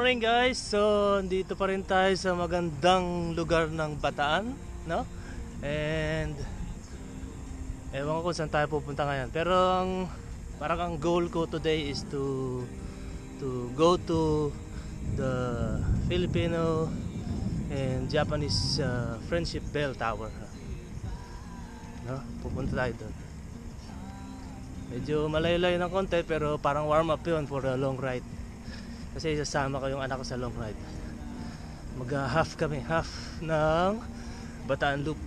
morning guys. So, dito pa rin tayo sa magandang lugar ng Bataan, no? And ewan ko kung saan tayo pupunta ngayon. Pero parang ang goal ko today is to go to the Filipino and Japanese Friendship Bell Tower. No? Pupunta tayo doon. Medyo malayo-layo ng konti pero parang warm up yun for a long ride. Kasi sasama ko yung anak ko sa long ride. Mag-half kami, half ng Bataan Loop.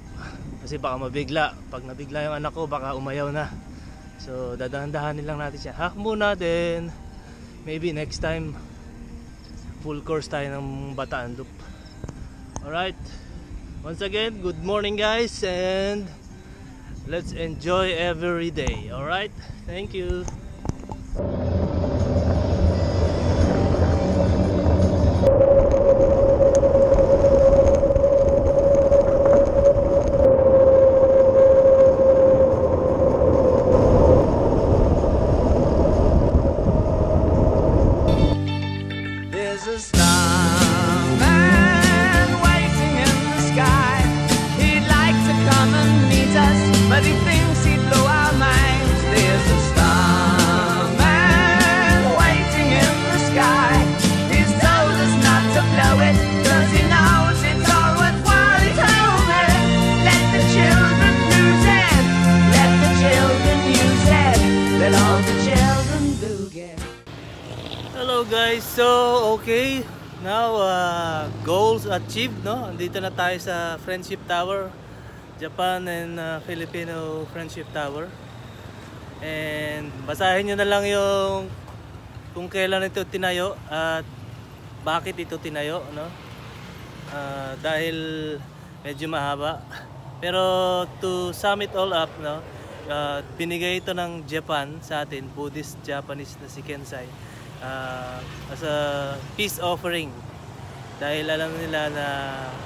Kasi baka mabigla. Pag nabigla yung anak ko baka umayaw na. So dadahan-dahanin lang natin siya. Half muna, then maybe next time full course tayo ng Bataan Loop. Alright, once again, good morning guys, and let's enjoy every day. Alright, thank you. There's a starman waiting in the sky. He'd like to come and meet us, but he thinks he'd blow our minds. There's a starman waiting in the sky. He's told us not to blow it, 'cause he knows it's all worthwhile. He told me, let the children lose it, let the children use it, let all the children boogie. Hello guys, so okay, now goals achieved, no? Andito na tayo sa Friendship Tower, Japan and Filipino Friendship Tower. And basahin nyo na lang yung kung kailan ito tinayo at bakit ito tinayo, no? Dahil medyo mahaba. Pero to sum it all up, no? Binigay ito ng Japan sa atin, Buddhist Japanese na si Kensai, as a peace offering, dahil alam nila na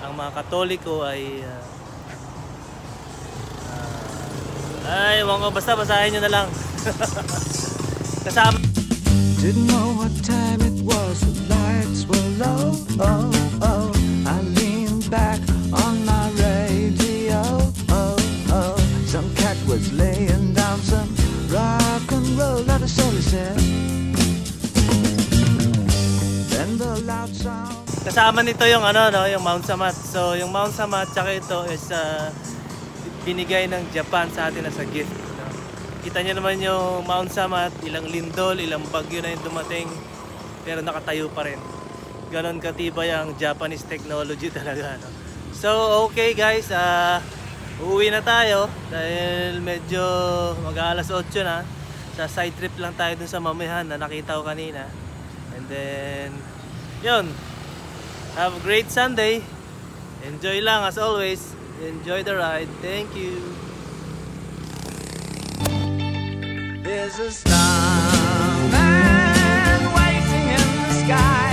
ang mga Katoliko ay ewan ko, basta basahin nyo na lang. Kasama. Didn't know what time it was, the lights were low. Oh, oh, I leaned back on my radio. Oh, oh, some cat was laying down some rock and roll, that is all he said. Then the loud sound. Kasama nito yung ano, no, yung Mount Samat. So yung Mount Samat tsaka ito is binigay ng Japan sa atin as a gift, no? Kita niyo naman yung Mount Samat, ilang lindol, ilang bagyo na yung dumating, pero nakatayo pa rin. Ganon katibay ang Japanese technology talaga, no? So okay guys, uuwi na tayo dahil medyo mag-aalas 8 na. Sa side trip lang tayo dun sa Mamihan na nakita ko kanina. And then yun, have a great Sunday. Enjoy lang as always. Enjoy the ride. Thank you. There's a starman waiting in the sky.